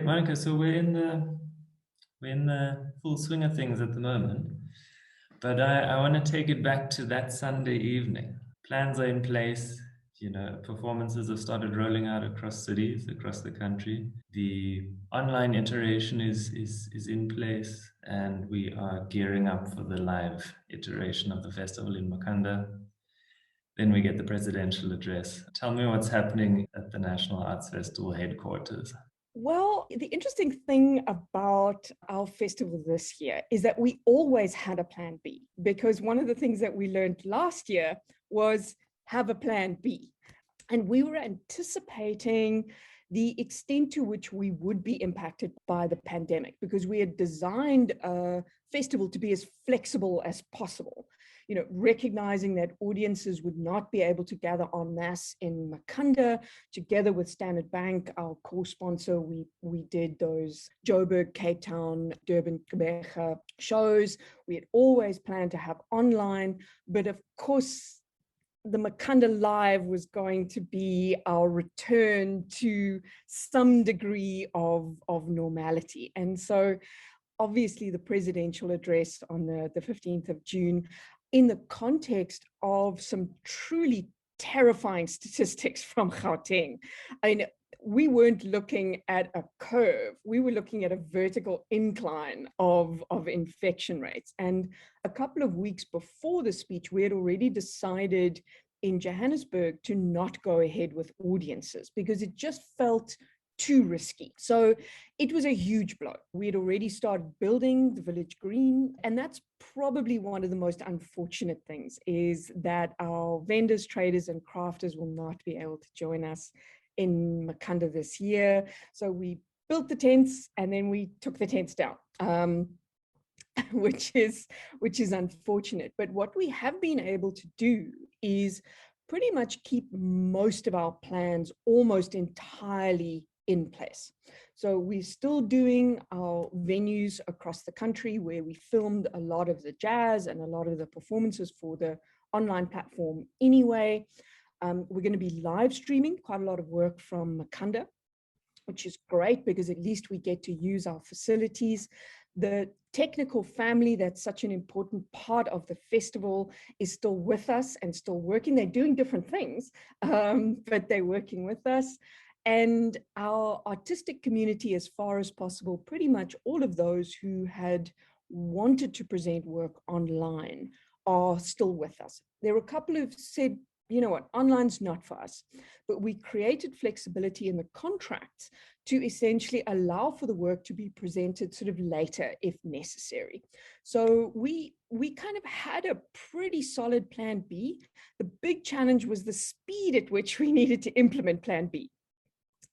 Great, Monica. So we're in the full swing of things at the moment, but I want to take it back to that Sunday evening. Plans are in place. Performances have started rolling out across cities, across the country. The online iteration is in place, and we are gearing up for the live iteration of the festival in Makhanda. Then we get the presidential address. Tell me what's happening at the National Arts Festival headquarters. Well, the interesting thing about our festival this year is that we always had a plan B, because one of the things that we learned last year was have a plan B. And we were anticipating the extent to which we would be impacted by the pandemic, because we had designed a festival to be as flexible as possible. Recognizing that audiences would not be able to gather en masse in Makhanda. Together with Standard Bank, our core sponsor, we did those Joburg, Cape Town, Durban, Gqeberha shows. We had always planned to have online, but of course, the Makhanda Live was going to be our return to some degree of normality. And so obviously the presidential address on the 15th of June, in the context of some truly terrifying statistics from Gauteng. We weren't looking at a curve, we were looking at a vertical incline of infection rates. And a couple of weeks before the speech, we had already decided in Johannesburg to not go ahead with audiences because it just felt too risky. So it was a huge blow. We had already started building the Village Green, and that's probably one of the most unfortunate things, is that our vendors, traders, and crafters will not be able to join us in Makhanda this year. So we built the tents and then we took the tents down, which is unfortunate. But what we have been able to do is pretty much keep most of our plans almost entirely in place. So we're still doing our venues across the country where we filmed a lot of the jazz and a lot of the performances for the online platform anyway. We're going to be live streaming quite a lot of work from Makhanda, which is great because at least we get to use our facilities. The technical family that's such an important part of the festival is still with us and still working. They're doing different things, but they're working with us. And our artistic community, as far as possible, pretty much all of those who had wanted to present work online are still with us. There were a couple who've said, you know what, online's not for us. But we created flexibility in the contracts to essentially allow for the work to be presented sort of later if necessary. So we kind of had a pretty solid plan B. The big challenge was the speed at which we needed to implement plan B.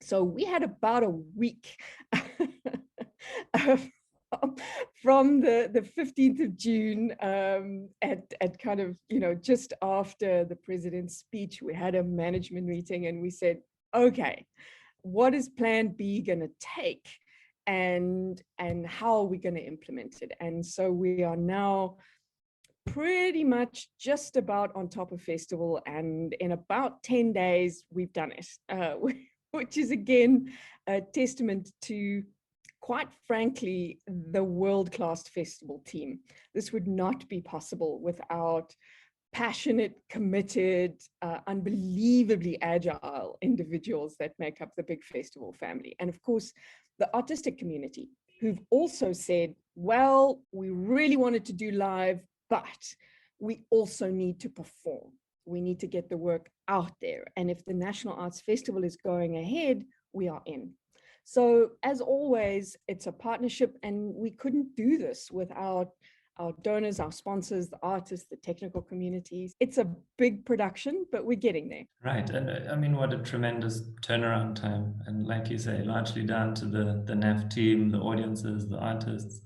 So we had about a week from the 15th of June at kind of, just after the president's speech, we had a management meeting and we said, okay, what is plan B going to take and how are we going to implement it? And so we are now pretty much just about on top of festival, and in about 10 days, we've done it. Which is, again, a testament to, quite frankly, the world-class festival team. This would not be possible without passionate, committed, unbelievably agile individuals that make up the big festival family. And of course, the artistic community, who've also said, well, we really wanted to do live, but we also need to perform. We need to get the work out there. And if the National Arts Festival is going ahead, we are in. So as always, it's a partnership, and we couldn't do this without our donors, our sponsors, the artists, the technical communities. It's a big production, but we're getting there. Right. And I mean, what a tremendous turnaround time. And like you say, largely down to the NAF team, the audiences, the artists.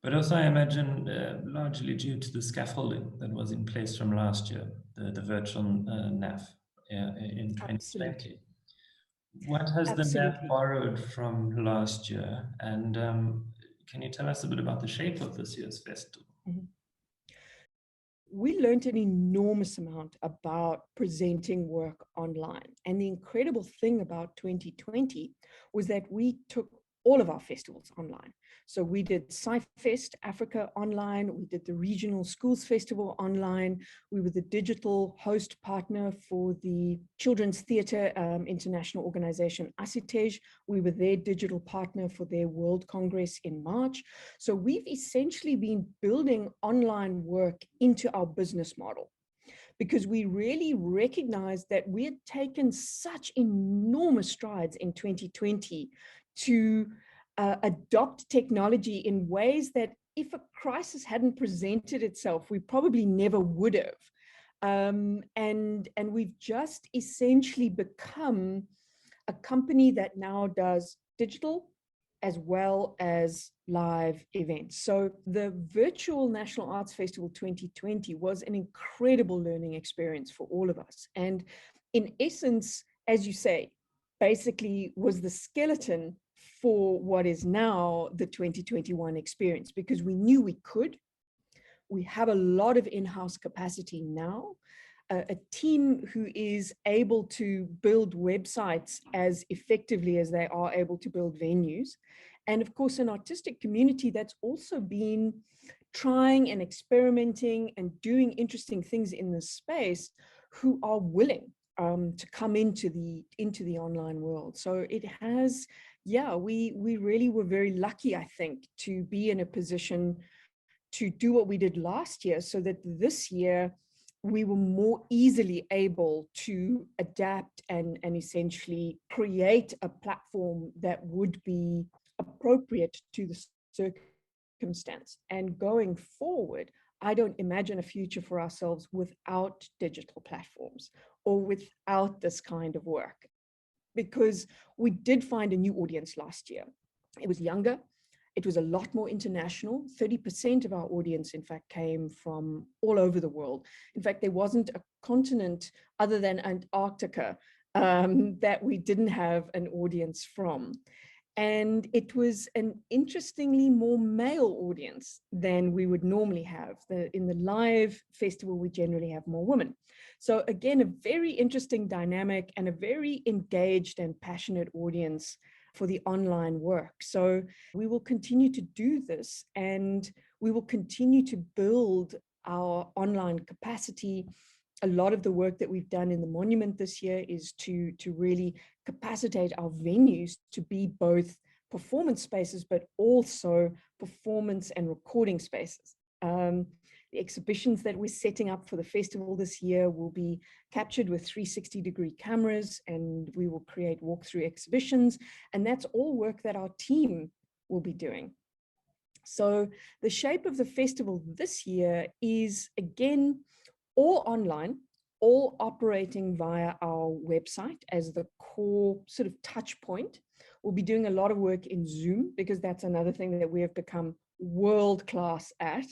But also, I imagine, largely due to the scaffolding that was in place from last year, the virtual NAF in 2020. Absolutely. What has Absolutely. the NAF borrowed from last year? And can you tell us a bit about the shape of this year's festival? Mm-hmm. We learned an enormous amount about presenting work online. And the incredible thing about 2020 was that we took all of our festivals online. So we did SciFest Africa online, we did the Regional Schools Festival online, we were the digital host partner for the Children's Theatre International Organization, ASITEJ. We were their digital partner for their World Congress in March. So we've essentially been building online work into our business model, because we really recognized that we had taken such enormous strides in 2020 to adopt technology in ways that if a crisis hadn't presented itself, we probably never would have. And we've just essentially become a company that now does digital as well as live events. So the virtual National Arts Festival 2020 was an incredible learning experience for all of us. And in essence, as you say, basically was the skeleton for what is now the 2021 experience, because we knew we could. We have a lot of in-house capacity now, a team who is able to build websites as effectively as they are able to build venues. And of course, an artistic community that's also been trying and experimenting and doing interesting things in this space, who are willing to come into the online world. So it has, yeah, we really were very lucky, I think, to be in a position to do what we did last year, so that this year we were more easily able to adapt and essentially create a platform that would be appropriate to the circumstance. And going forward, I don't imagine a future for ourselves without digital platforms or without this kind of work, because we did find a new audience last year. It was younger. It was a lot more international. 30% of our audience, in fact, came from all over the world. In fact, there wasn't a continent other than Antarctica that we didn't have an audience from. And it was an interestingly more male audience than we would normally have. In the live festival, we generally have more women. So again, a very interesting dynamic and a very engaged and passionate audience for the online work. So we will continue to do this, and we will continue to build our online capacity. A lot of the work that we've done in the monument this year is to really capacitate our venues to be both performance spaces, but also performance and recording spaces. The exhibitions that we're setting up for the festival this year will be captured with 360-degree cameras, and we will create walkthrough exhibitions. And that's all work that our team will be doing. So the shape of the festival this year is, again, all online, all operating via our website as the core sort of touch point. We'll be doing a lot of work in Zoom, because that's another thing that we have become world-class at,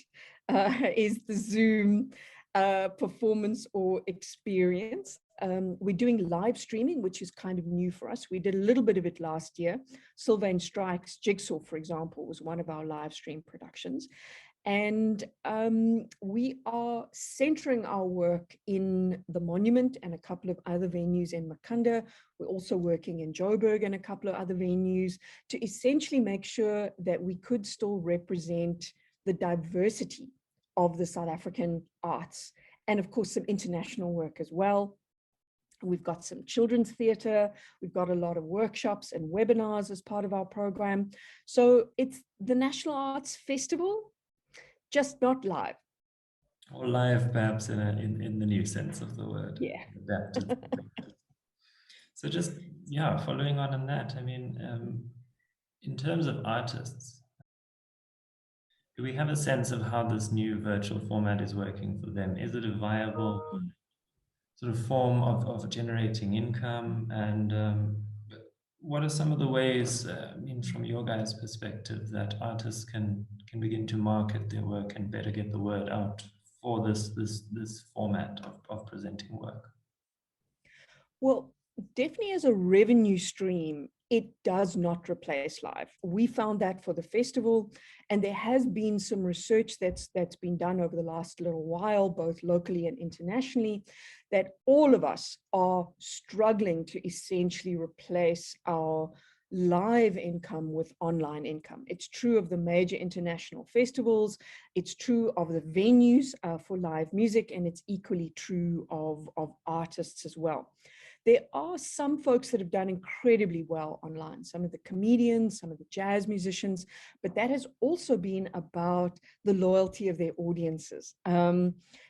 is the Zoom performance or experience. We're doing live streaming, which is kind of new for us. We did a little bit of it last year. Sylvain Strike's Jigsaw, for example, was one of our live stream productions. And we are centering our work in the monument and a couple of other venues in Makhanda. We're also working in Joburg and a couple of other venues to essentially make sure that we could still represent the diversity of the South African arts, and of course some international work as well. We've got some children's theatre. We've got a lot of workshops and webinars as part of our program. So it's the National Arts Festival, just not live. Or live, perhaps, in the new sense of the word. Yeah. Adapted. So just, yeah, following on that, I mean, in terms of artists, do we have a sense of how this new virtual format is working for them? Is it a viable sort of form of generating income? And what are some of the ways, I mean, from your guys' perspective, that artists can begin to market their work and better get the word out for this format of presenting work? Well, definitely as a revenue stream, it does not replace live. We found that for the festival, and there has been some research that's been done over the last little while, both locally and internationally, that all of us are struggling to essentially replace our live income with online income. It's true of the major international festivals. It's true of the venues for live music, and it's equally true of artists as well. There are some folks that have done incredibly well online, some of the comedians, some of the jazz musicians, but that has also been about the loyalty of their audiences.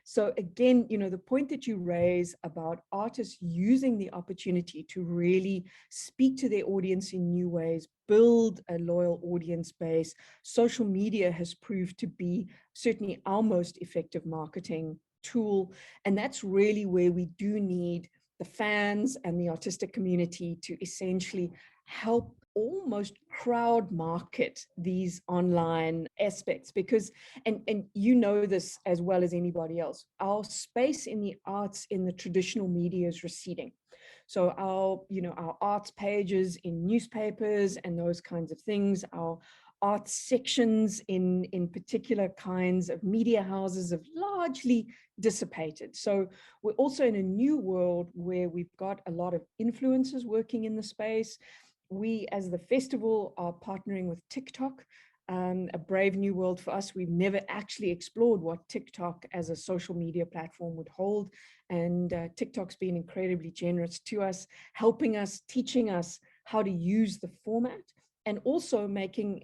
So again, you know, the point that you raise about artists using the opportunity to really speak to their audience in new ways, build a loyal audience base, social media has proved to be certainly our most effective marketing tool. And that's really where we do need the fans and the artistic community to essentially help almost crowd market these online aspects, because and you know this as well as anybody else, our space in the arts in the traditional media is receding. So our arts pages in newspapers and those kinds of things, our arts sections in particular kinds of media houses have largely dissipated. So we're also in a new world where we've got a lot of influencers working in the space. We, as the festival, are partnering with TikTok, a brave new world for us. We've never actually explored what TikTok as a social media platform would hold. And TikTok's been incredibly generous to us, helping us, teaching us how to use the format, and also making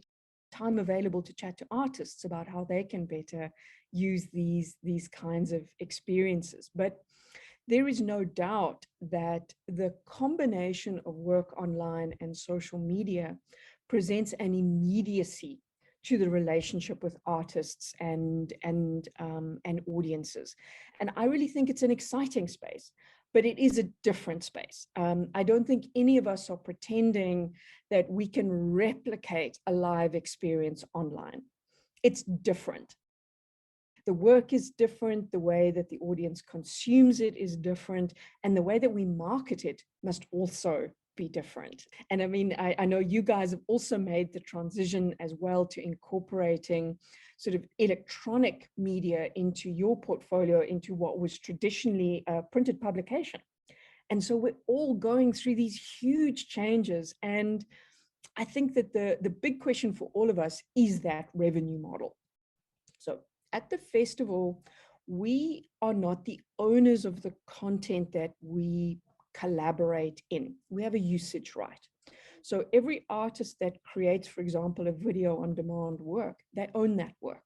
time available to chat to artists about how they can better use these kinds of experiences. But there is no doubt that the combination of work online and social media presents an immediacy to the relationship with artists and audiences. And I really think it's an exciting space, but it is a different space. I don't think any of us are pretending that we can replicate a live experience online. It's different. The work is different, the way that the audience consumes it is different, and the way that we market it must also be different. And I mean, I know you guys have also made the transition as well to incorporating sort of electronic media into your portfolio, into what was traditionally a printed publication. And so we're all going through these huge changes. And I think that the big question for all of us is that revenue model. So at the festival, we are not the owners of the content that we collaborate in. We have a usage right. So every artist that creates, for example, a video on demand work, they own that work.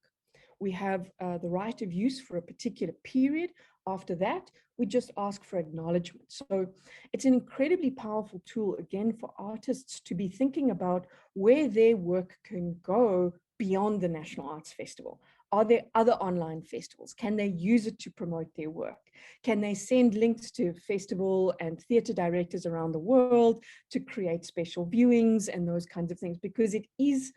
We have the right of use for a particular period. After that, we just ask for acknowledgement. So it's an incredibly powerful tool, again, for artists to be thinking about where their work can go beyond the National Arts Festival. Are there other online festivals? Can they use it to promote their work? Can they send links to festival and theatre directors around the world to create special viewings and those kinds of things? Because it is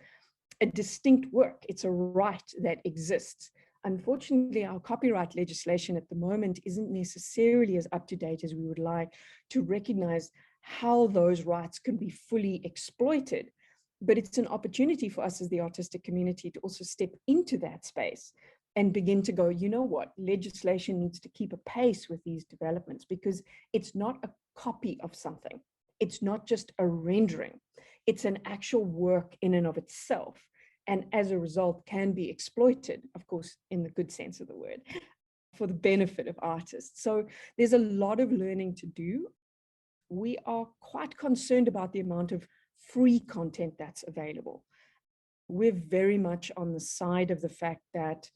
a distinct work. It's a right that exists. Unfortunately, our copyright legislation at the moment isn't necessarily as up to date as we would like to recognize how those rights can be fully exploited. But it's an opportunity for us as the artistic community to also step into that space and begin to go, you know what, legislation needs to keep a pace with these developments, because it's not a copy of something. It's not just a rendering. It's an actual work in and of itself. And as a result, can be exploited, of course, in the good sense of the word, for the benefit of artists. So there's a lot of learning to do. We are quite concerned about the amount of free content that's available. We're very much on the side of the fact that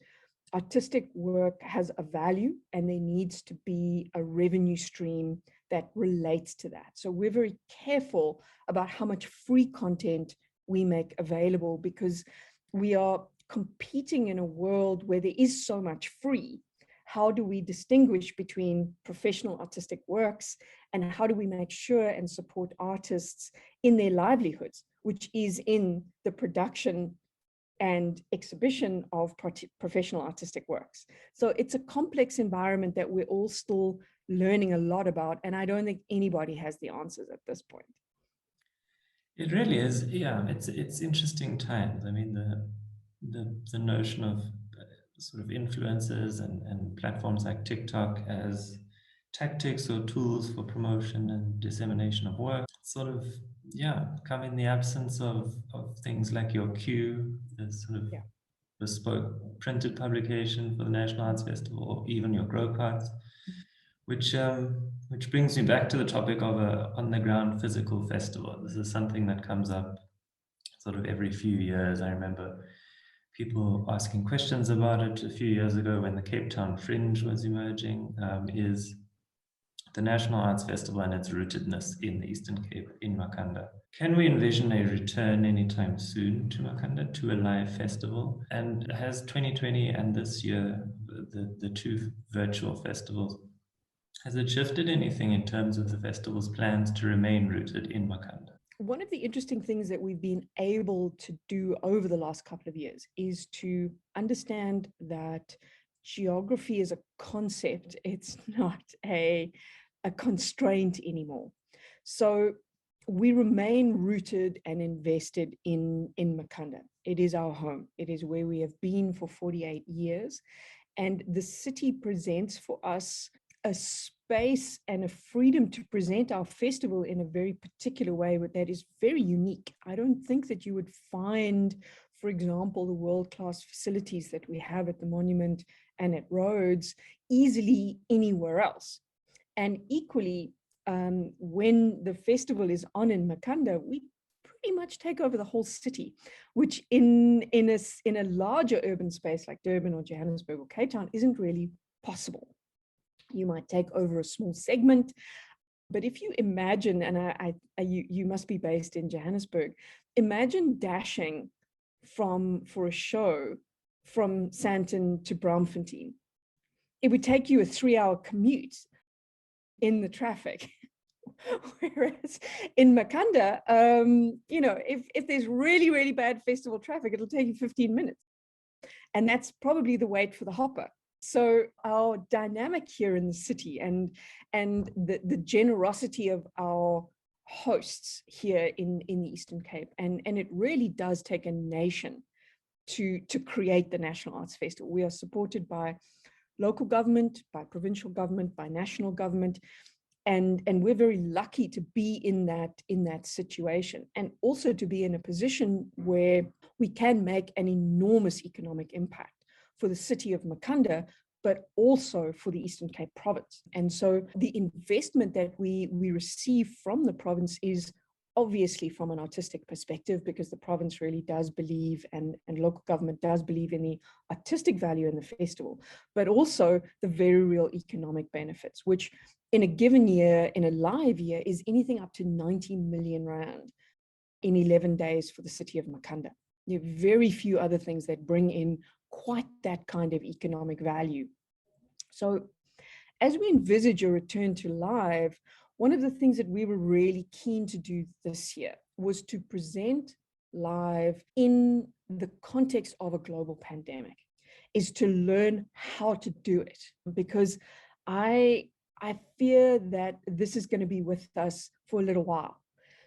artistic work has a value and there needs to be a revenue stream that relates to that. So we're very careful about how much free content we make available, because we are competing in a world where there is so much free. How do we distinguish between professional artistic works, and how do we make sure and support artists in their livelihoods, which is in the production and exhibition of professional artistic works? So it's a complex environment that we're all still learning a lot about, and I don't think anybody has the answers at this point. It really is, yeah. It's interesting times. I mean, the notion of sort of influencers and platforms like TikTok as tactics or tools for promotion and dissemination of work sort of, come in the absence of things like your queue, the sort of bespoke printed publication for the National Arts Festival, or even your grow cards, which brings me back to the topic of a on-the-ground physical festival. This is something that comes up sort of every few years. I remember people asking questions about it a few years ago when the Cape Town Fringe was emerging. Is the National Arts Festival and its rootedness in the Eastern Cape, in Makhanda. Can we envision a return anytime soon to Makhanda, to a live festival? And has 2020 and this year, the two virtual festivals, has it shifted anything in terms of the festival's plans to remain rooted in Makhanda? One of the interesting things that we've been able to do over the last couple of years is to understand that geography is a concept. It's not a constraint anymore. So we remain rooted and invested in Makhanda. It is our home. It is where we have been for 48 years. And the city presents for us a space and a freedom to present our festival in a very particular way that is very unique. I don't think that you would find, for example, the world-class facilities that we have at the Monument and at Rhodes easily anywhere else. And equally, when the festival is on in Makhanda, we pretty much take over the whole city, which in a larger urban space like Durban or Johannesburg or Cape Town isn't really possible. You might take over a small segment, but if you imagine, and you must be based in Johannesburg, imagine dashing for a show from Sandton to Braamfontein. It would take you a 3-hour commute in the traffic. Whereas in Makhanda, if there's really, really bad festival traffic, it'll take you 15 minutes. And that's probably the wait for the hopper. So our dynamic here in the city and the generosity of our hosts here in the Eastern Cape, and it really does take a nation to create the National Arts Festival. We are supported by local government, by provincial government, by national government, and we're very lucky to be in that situation, and also to be in a position where we can make an enormous economic impact for the city of Makhanda, but also for the Eastern Cape province. And so the investment that we receive from the province is obviously from an artistic perspective, because the province really does believe, and local government does believe in the artistic value in the festival, but also the very real economic benefits, which in a given year, in a live year, is anything up to 90 million rand in 11 days for the city of Makhanda. There are very few other things that bring in quite that kind of economic value. So as we envisage a return to live, one of the things that we were really keen to do this year was to present live in the context of a global pandemic, is to learn how to do it, because I fear that this is going to be with us for a little while.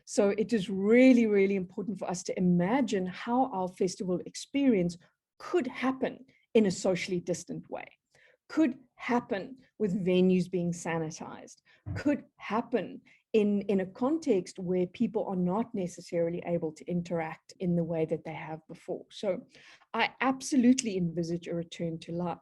So it is really, really important for us to imagine how our festival experience could happen in a socially distant way, could happen with venues being sanitized, could happen in a context where people are not necessarily able to interact in the way that they have before. So I absolutely envisage a return to live.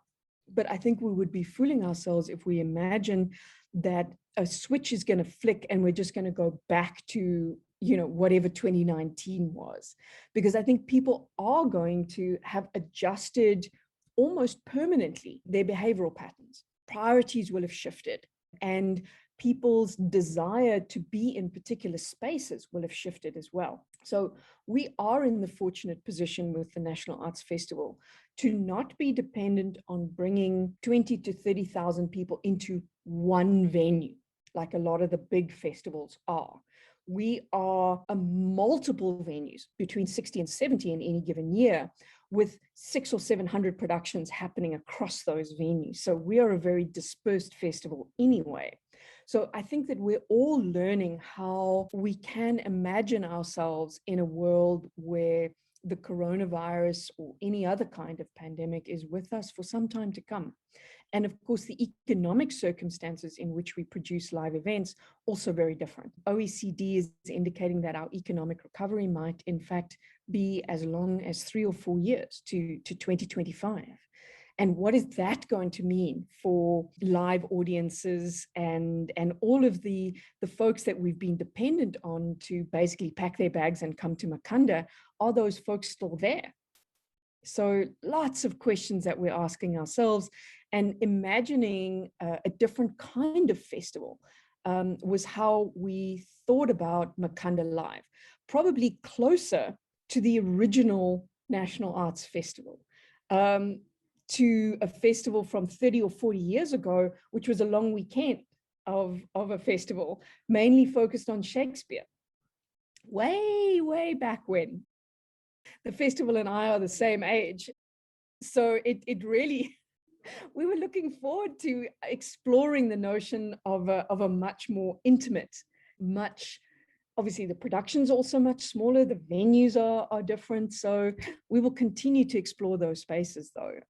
But I think we would be fooling ourselves if we imagine that a switch is going to flick and we're just going to go back to, whatever 2019 was. Because I think people are going to have adjusted almost permanently their behavioral patterns. Priorities will have shifted, and people's desire to be in particular spaces will have shifted as well. So we are in the fortunate position with the National Arts Festival to not be dependent on bringing 20 to 30,000 people into one venue, like a lot of the big festivals are. We are a multiple venues, between 60 and 70 in any given year, with 600 or 700 productions happening across those venues. So we are a very dispersed festival anyway. So I think that we're all learning how we can imagine ourselves in a world where the coronavirus or any other kind of pandemic is with us for some time to come. And of course, the economic circumstances in which we produce live events also very different. OECD is indicating that our economic recovery might, in fact, be as long as 3 or 4 years to 2025. And what is that going to mean for live audiences and all of the folks that we've been dependent on to basically pack their bags and come to Makhanda? Are those folks still there? So lots of questions that we're asking ourselves, and imagining a different kind of festival was how we thought about Makhanda Live, probably closer to the original National Arts Festival, to a festival from 30 or 40 years ago, which was a long weekend of a festival, mainly focused on Shakespeare. Way back when. The festival and I are the same age. So it really, we were looking forward to exploring the notion of a much more intimate, obviously the production's also much smaller, the venues are different. So we will continue to explore those spaces though.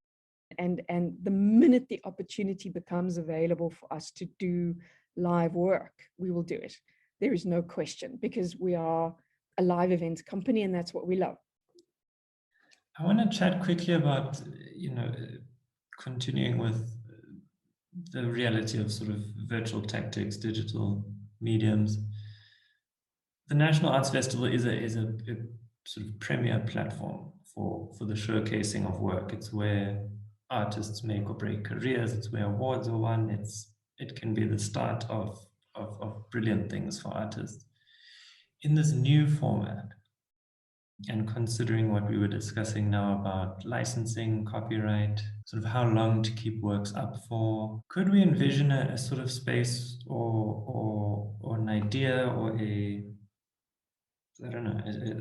And the minute the opportunity becomes available for us to do live work, we will do it. There is no question, because we are a live events company and that's what we love. I want to chat quickly about, continuing with the reality of sort of virtual tactics, digital mediums. The National Arts Festival is a sort of premier platform for the showcasing of work. It's where artists make or break careers. It's where awards are won. It can be the start of brilliant things for artists. In this new format, and considering what we were discussing now about licensing, copyright, sort of how long to keep works up for, could we envision a sort of space or an idea or a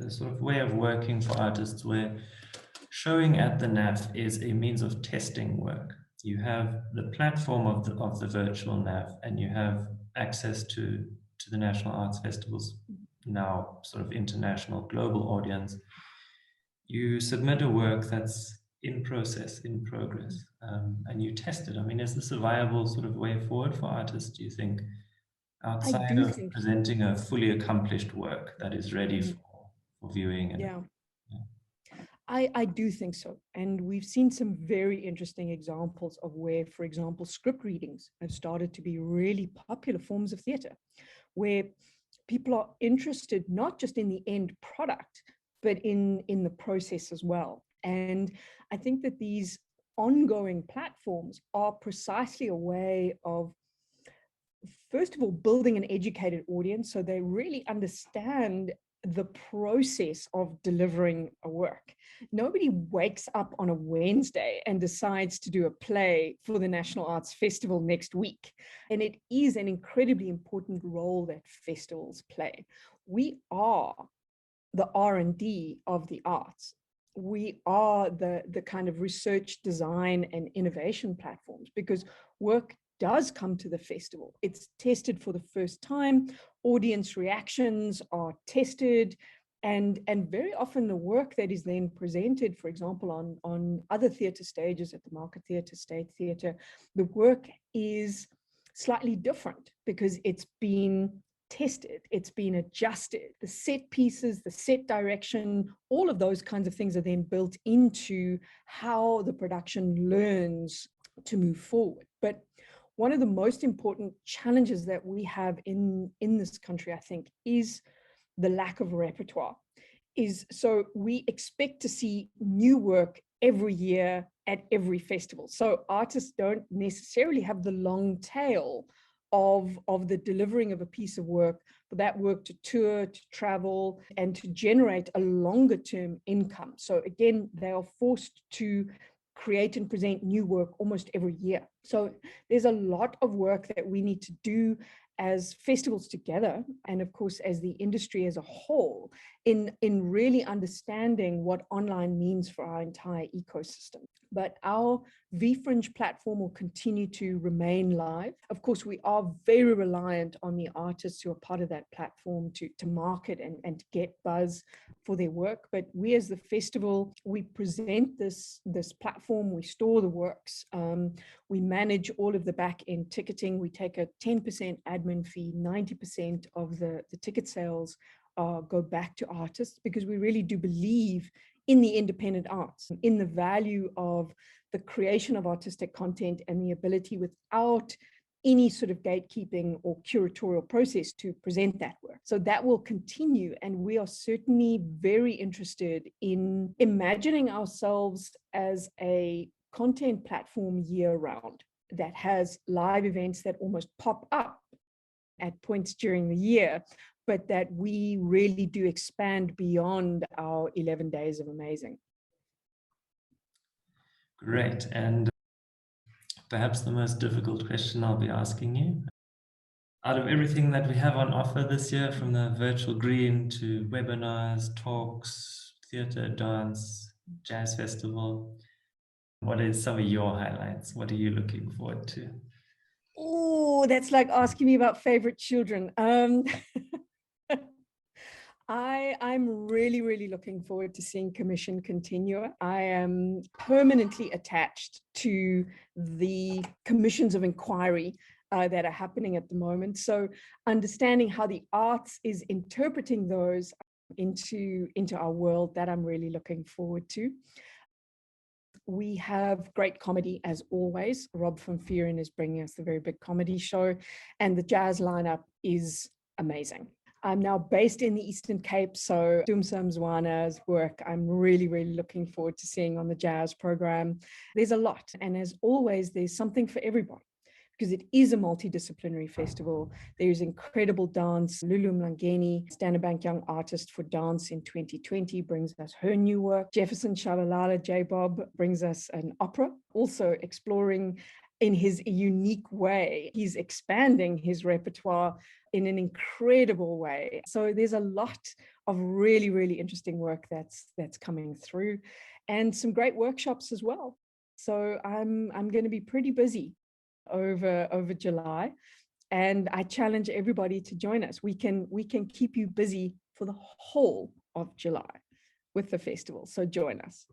sort of way of working for artists where showing at the NAF is a means of testing work? You have the platform of the virtual NAF, and you have access to the National Arts Festivals, now sort of international global audience. You submit a work that's in process, in progress, and you test it. I mean, is this a viable sort of way forward for artists, do you think, outside of presenting a fully accomplished work that is ready for viewing? Yeah. I do think so. And we've seen some very interesting examples of where, for example, script readings have started to be really popular forms of theater, where people are interested not just in the end product, but in the process as well. And I think that these ongoing platforms are precisely a way of, first of all, building an educated audience so they really understand the process of delivering a work. Nobody wakes up on a Wednesday and decides to do a play for the National Arts Festival next week. And it is an incredibly important role that festivals play. We are the R&D of the arts. We are the kind of research, design, and innovation platforms, because work does come to the festival. It's tested for the first time. Audience reactions are tested, and very often the work that is then presented, for example, on other theatre stages at the Market Theatre, State Theatre, the work is slightly different because it's been tested, it's been adjusted. The set pieces, the set direction, all of those kinds of things are then built into how the production learns to move forward. But one of the most important challenges that we have in this country, I think, is the lack of repertoire. So we expect to see new work every year at every festival. So artists don't necessarily have the long tail of the delivering of a piece of work, for that work to tour, to travel, and to generate a longer term income. So again, they are forced to create and present new work almost every year. So there's a lot of work that we need to do as festivals together, and of course, as the industry as a whole, in really understanding what online means for our entire ecosystem. But our VFringe platform will continue to remain live. Of course, we are very reliant on the artists who are part of that platform to market and to get buzz for their work. But we as the festival, we present this platform, we store the works, we manage all of the back-end ticketing, we take a 10% admin fee, 90% of the ticket sales go back to artists, because we really do believe in the independent arts, in the value of the creation of artistic content and the ability without any sort of gatekeeping or curatorial process to present that work. So that will continue, and we are certainly very interested in imagining ourselves as a content platform year-round that has live events that almost pop up at points during the year, but that we really do expand beyond our 11 days of amazing. Great. And perhaps the most difficult question I'll be asking you, out of everything that we have on offer this year, from the virtual green to webinars, talks, theatre, dance, jazz festival, what is some of your highlights? What are you looking forward to? Oh, that's like asking me about favorite children. I'm really, really looking forward to seeing Commission continue. I am permanently attached to the commissions of inquiry that are happening at the moment. So understanding how the arts is interpreting those into our world, that I'm really looking forward to. We have great comedy as always. Rob van Vieren is bringing us the Very Big Comedy Show, and the jazz lineup is amazing. I'm now based in the Eastern Cape, so Dumsa Mzwana's work I'm really, really looking forward to seeing on the jazz program. There's a lot, and as always, there's something for everybody, because it is a multidisciplinary festival. There's incredible dance. Lulu Mlangeni, Standard Bank Young Artist for Dance in 2020, brings us her new work. Jefferson Shabalala J-Bob brings us an opera, also exploring in his unique way. He's expanding his repertoire in an incredible way. So there's a lot of really, really interesting work that's coming through, and some great workshops as well. So I'm going to be pretty busy over July, and I challenge everybody to join us. We can keep you busy for the whole of July with the festival. So join us.